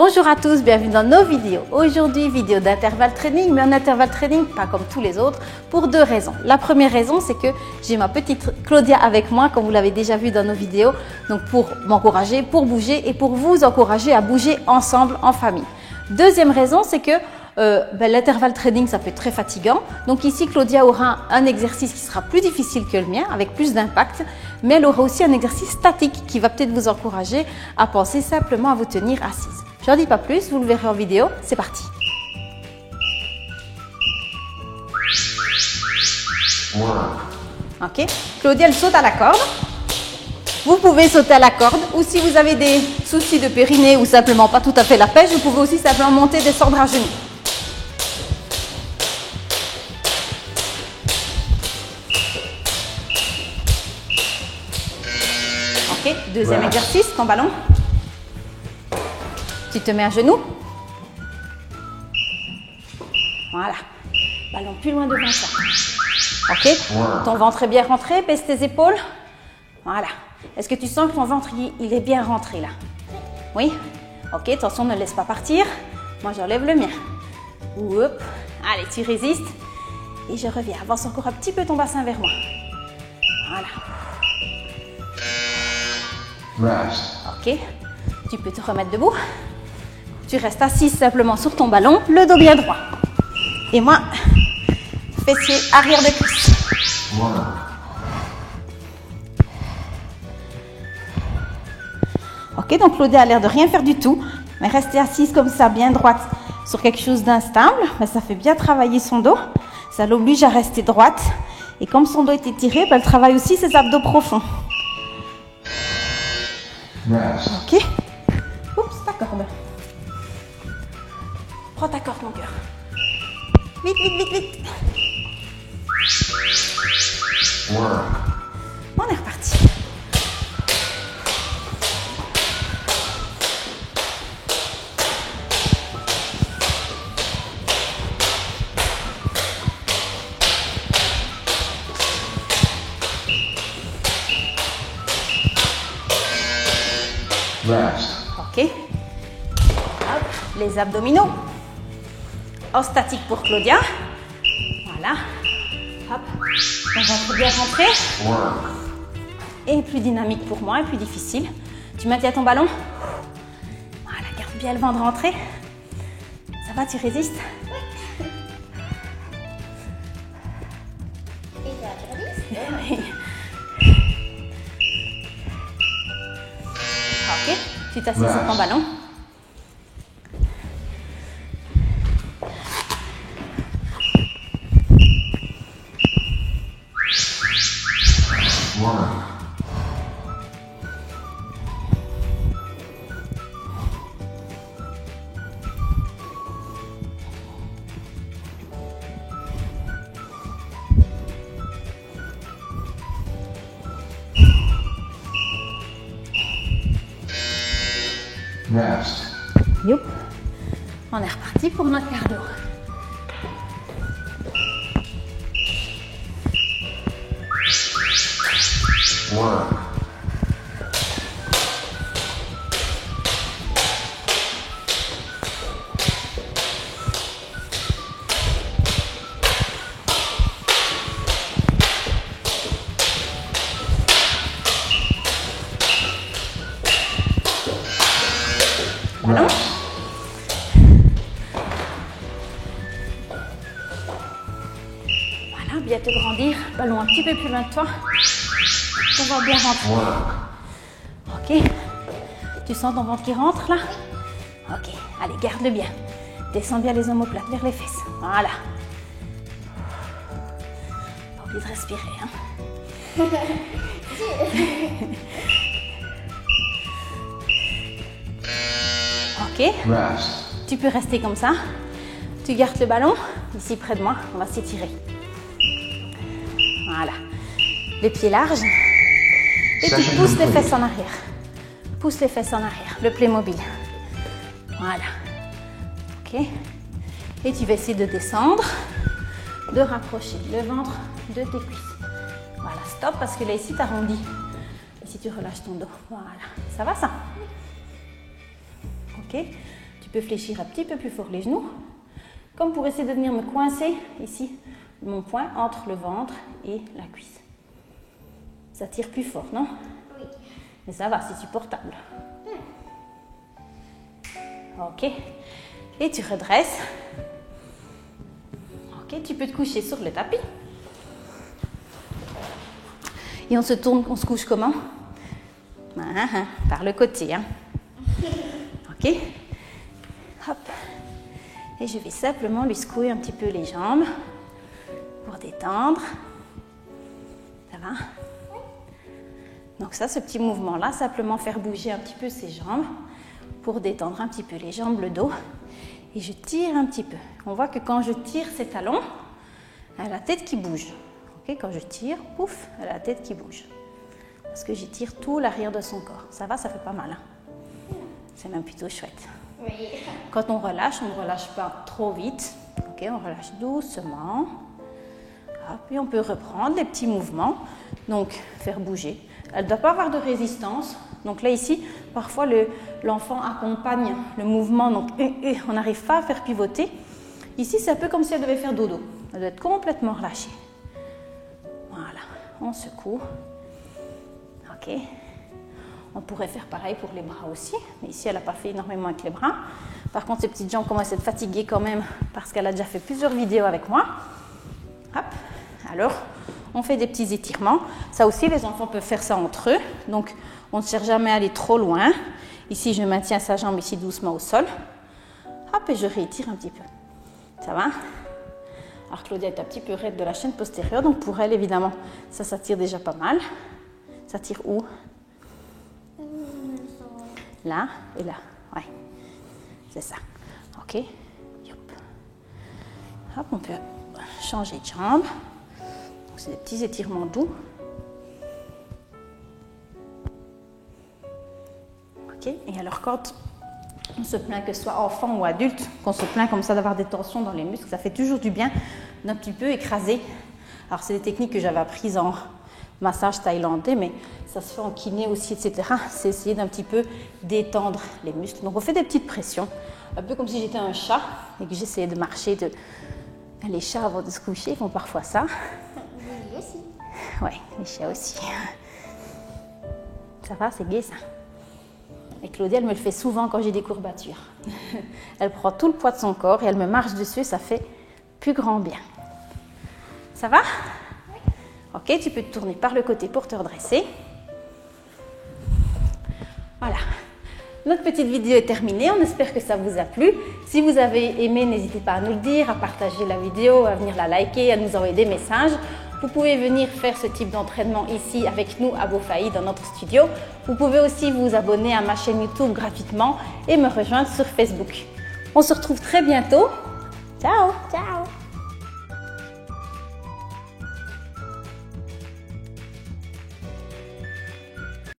Bonjour à tous, bienvenue dans nos vidéos. Aujourd'hui, vidéo d'intervalle training, mais un intervalle training pas comme tous les autres, pour deux raisons. La première raison, c'est que j'ai ma petite Claudia avec moi, comme vous l'avez déjà vu dans nos vidéos, donc pour m'encourager, pour bouger et pour vous encourager à bouger ensemble en famille. Deuxième raison, c'est que l'intervalle training, ça peut être très fatigant. Donc ici, Claudia aura un exercice qui sera plus difficile que le mien, avec plus d'impact, mais elle aura aussi un exercice statique qui va peut-être vous encourager à penser simplement à vous tenir assise. Je n'en dis pas plus, vous le verrez en vidéo, c'est parti. Ok, Claudia, elle saute à la corde. Vous pouvez sauter à la corde, ou si vous avez des soucis de périnée ou simplement pas tout à fait la pêche, vous pouvez aussi simplement monter et descendre à genoux. Ok, deuxième exercice, ton ballon. Tu te mets à genoux. Voilà. Ballon plus loin devant toi. Ok. Ton ventre est bien rentré. Baisse tes épaules. Voilà. Est-ce que tu sens que ton ventre, il est bien rentré là? Oui. Ok. Attention, ne laisse pas partir. Moi, j'enlève le mien. Oup. Allez, tu résistes. Et je reviens. Avance encore un petit peu ton bassin vers moi. Voilà. Ok. Tu peux te remettre debout. Tu restes assise simplement sur ton ballon, le dos bien droit. Et moi, fessier arrière de cuisse. Ok, donc Claudia a l'air de rien faire du tout, mais rester assise comme ça, bien droite, sur quelque chose d'instable, mais ça fait bien travailler son dos. Ça l'oblige à rester droite. Et comme son dos est étiré, elle travaille aussi ses abdos profonds. Ok. Oups, ta corde. Prends ta corde, mon cœur. Vite, vite, vite, vite. On est reparti. Ok. Hop, les abdominaux. En statique pour Claudia. Voilà. Hop. On va bien rentrer. Et plus dynamique pour moi et plus difficile. Tu maintiens ton ballon. Voilà, garde bien le vent de rentrée. Ça va, tu résistes? Ok. Tu t'assieds sur ton ballon. Youp. On est reparti pour notre cardio. Ballon. Voilà, bien te grandir. Ballon un petit peu plus loin de toi. On va bien rentrer. Ok. Tu sens ton ventre qui rentre là? Ok. Allez, garde-le bien. Descends bien les omoplates vers les fesses. Voilà. Pas oublier de respirer, hein. Ok, tu peux rester comme ça. Tu gardes le ballon ici près de moi. On va s'étirer. Voilà. Les pieds larges. Et tu pousses les fesses en arrière. Pousse les fesses en arrière. Le Playmobil. Voilà. Ok. Et tu vas essayer de descendre, de rapprocher le ventre de tes cuisses. Voilà, stop parce que là ici tu arrondis. Et si tu relâches ton dos. Voilà. Ça va ça? Ok. peux fléchir un petit peu plus fort les genoux, comme pour essayer de venir me coincer ici, mon poing entre le ventre et la cuisse. Ça tire plus fort, non? Oui. Mais ça va, c'est supportable. Ok. Et tu redresses. Ok, tu peux te coucher sur le tapis. Et on se tourne, on se couche comment? Par le côté. Hein. Ok. Hop. Et je vais simplement lui secouer un petit peu les jambes pour détendre. Ça va? Donc ça, ce petit mouvement-là, simplement faire bouger un petit peu ses jambes pour détendre un petit peu les jambes, le dos. Et je tire un petit peu. On voit que quand je tire ses talons, elle a la tête qui bouge. Okay, quand je tire, pouf, elle a la tête qui bouge. Parce que j'étire tout l'arrière de son corps. Ça va, ça fait pas mal. Hein? C'est même plutôt chouette. Oui. Quand on ne relâche pas trop vite. Okay, on relâche doucement. Hop, puis on peut reprendre les petits mouvements. Donc, faire bouger. Elle ne doit pas avoir de résistance. Donc là, ici, parfois, l'enfant accompagne le mouvement. Donc, on n'arrive pas à faire pivoter. Ici, c'est un peu comme si elle devait faire dodo. Elle doit être complètement relâchée. Voilà, on secoue. Ok. On pourrait faire pareil pour les bras aussi. Mais ici, elle n'a pas fait énormément avec les bras. Par contre, ses petites jambes commencent à être fatiguées quand même parce qu'elle a déjà fait plusieurs vidéos avec moi. Hop. Alors, on fait des petits étirements. Ça aussi, les enfants peuvent faire ça entre eux. Donc, on ne cherche jamais à aller trop loin. Ici, je maintiens sa jambe ici doucement au sol. Hop, et je réétire un petit peu. Ça va? Alors, Claudia est un petit peu raide de la chaîne postérieure. Donc, pour elle, évidemment, ça tire déjà pas mal. Ça tire où? Là et là. Ouais. C'est ça. OK. Yop. Hop, on peut changer de jambe. C'est des petits étirements doux. Ok. Et alors quand on se plaint, que ce soit enfant ou adulte, qu'on se plaint comme ça d'avoir des tensions dans les muscles, ça fait toujours du bien d'un petit peu écraser. Alors c'est des techniques que j'avais apprises en massage thaïlandais, mais ça se fait en kiné aussi, etc. C'est essayer d'un petit peu détendre les muscles. Donc on fait des petites pressions, un peu comme si j'étais un chat et que j'essayais de marcher. Les chats avant de se coucher font parfois ça. Oui, aussi. Ouais, les chats aussi. Ça va, c'est gai ça. Et Claudia, elle me le fait souvent quand j'ai des courbatures. Elle prend tout le poids de son corps et elle me marche dessus, ça fait plus grand bien. Ça va? Oui. Ok, tu peux te tourner par le côté pour te redresser. Voilà. Notre petite vidéo est terminée, on espère que ça vous a plu. Si vous avez aimé, n'hésitez pas à nous le dire, à partager la vidéo, à venir la liker, à nous envoyer des messages. Vous pouvez venir faire ce type d'entraînement ici avec nous à Beaufailly dans notre studio. Vous pouvez aussi vous abonner à ma chaîne YouTube gratuitement et me rejoindre sur Facebook. On se retrouve très bientôt. Ciao! Ciao!